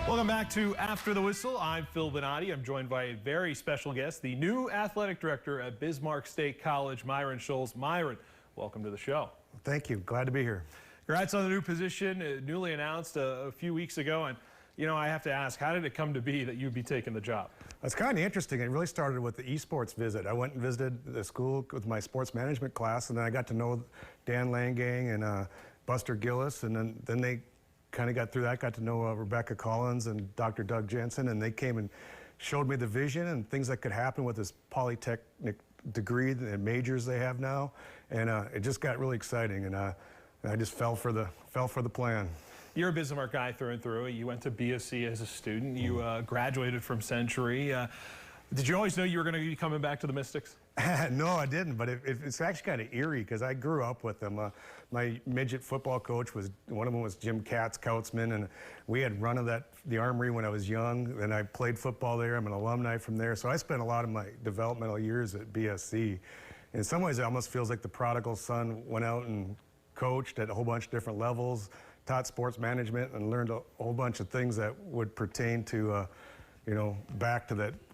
Welcome back to After the Whistle. I'm Phil Benatti. I'm joined by a very special guest, the new athletic director at Bismarck State College, Myron Schulz. Myron, welcome to the show. Thank you. Glad to be here. Congrats on the new position, newly announced a few weeks ago. And, you know, I have to ask, how did it come to be that you'd be taking the job? It's kind of interesting. It really started with the esports visit. I went and visited the school with my sports management class, and then I got to know Dan Langang and Buster Gillis, and then they kind of got through that, got to know Rebecca Collins and Dr. Doug Jensen, and they came and showed me the vision and things that could happen with this polytechnic degree and majors they have now, and it just got really exciting, and I just fell for the plan. You're a Bismarck guy through and through. You went to BSC as a student. You graduated from Century. Did you always know you were going to be coming back to the Mystics? No, I didn't, but it's actually kind of eerie because I grew up with them. My midget football coach one of them was Jim Katz, Kautzman, and we had run of the Armory when I was young, and I played football there. I'm an alumni from there, so I spent a lot of my developmental years at BSC. In some ways, it almost feels like the prodigal son went out and coached at a whole bunch of different levels, taught sports management, and learned a whole bunch of things that would pertain to, you know,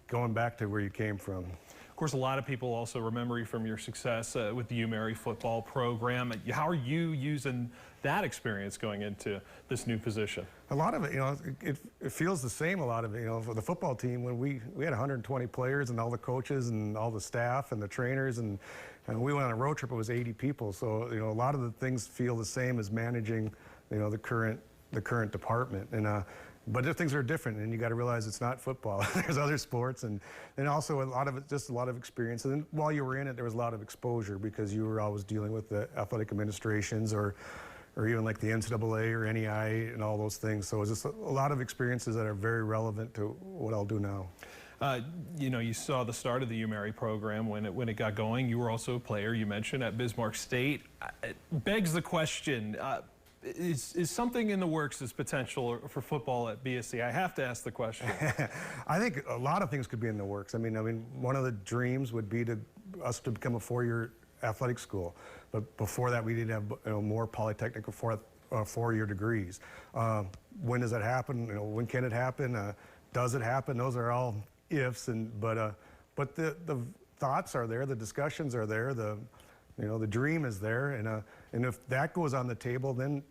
going back to where you came from. Of course, a lot of people also remember you from your success with the UMary football program. How are you using that experience going into this new position? A lot of it, you know, it feels the same. A lot of it, you know, for the football team, when we had 120 players and all the coaches and all the staff and the trainers, and we went on a road trip. It was 80 people. So, you know, a lot of the things feel the same as managing, you know, the current department. And but things are different, and you got to realize it's not football. There's other sports, and also a lot of experience. And then while you were in it, there was a lot of exposure because you were always dealing with the athletic administrations or even like the NCAA or NEI and all those things. So it's just a lot of experiences that are very relevant to what I'll do now. You know, you saw the start of the UMary program when it got going. You were also a player, you mentioned, at Bismarck State. It begs the question, is something in the works as potential for football at BSC? I have to ask the question. I think a lot of things could be in the works. I mean, one of the dreams would be us to become a four-year athletic school, but before that, we need to have, you know, more polytechnical four-year degrees. When does that happen? You know, when can it happen? Does it happen? Those are all ifs, but the thoughts are there, the discussions are there, you know, the dream is there, and if that goes on the table, then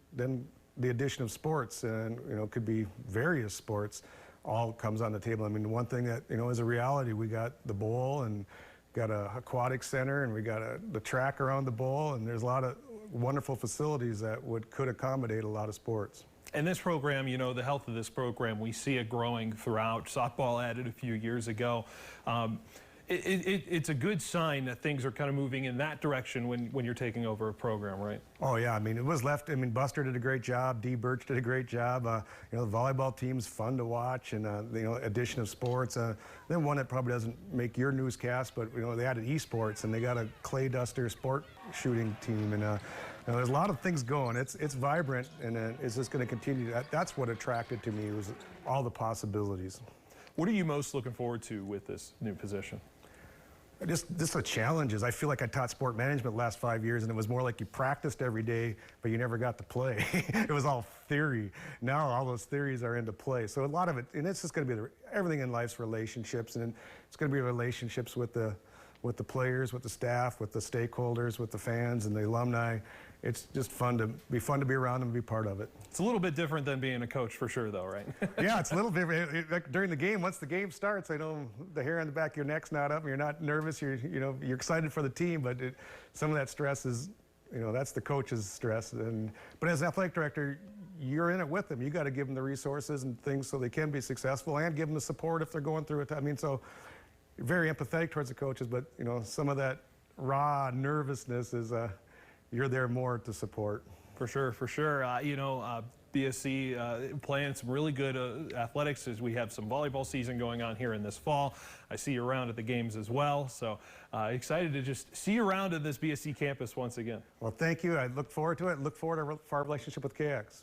the addition of sports, and, you know, could be various sports, all comes on the table. I mean, one thing that, you know, is a reality, we got the bowl and got a aquatic center, and we got the track around the bowl, and there's a lot of wonderful facilities that could accommodate a lot of sports. And this program, you know, the health of this program, we see it growing throughout. Softball added a few years ago. It's a good sign that things are kind of moving in that direction when you're taking over a program, right? Oh, yeah. I mean, it was left. I mean, Buster did a great job. Dee Birch did a great job. You know, the volleyball team's fun to watch, and, you know, addition of sports. Then one that probably doesn't make your newscast, but, you know, they added esports, and they got a clay duster sport shooting team. And, you know, there's a lot of things going. It's vibrant, and it's just going to continue. That's what attracted to me, was all the possibilities. What are you most looking forward to with this new position? Just the challenges. I feel like I taught sport management the last 5 years, and it was more like you practiced every day, but you never got to play. It was all theory. Now all those theories are into play. So a lot of it, and it's just going to be everything in life's relationships, and it's going to be relationships with the players, with the staff, with the stakeholders, with the fans and the alumni. It's just fun to be around them and be part of it. It's a little bit different than being a coach, for sure, though, right? Yeah, it's a little different. Like during the game, once the game starts, I know the hair on the back of your neck's not up, and you're not nervous. You're you're excited for the team, but some of that stress is, you know, that's the coach's stress. But as an athletic director, you're in it with them. You got to give them the resources and things so they can be successful, and give them the support if they're going through it. I mean, so you're very empathetic towards the coaches, but, you know, some of that raw nervousness is you're there more to support. For sure, for sure. You know, BSC playing some really good athletics as we have some volleyball season going on here in this fall. I see you around at the games as well, so excited to just see you around at this BSC campus once again. Well, thank you. I look forward to it. Look forward to our relationship with KX.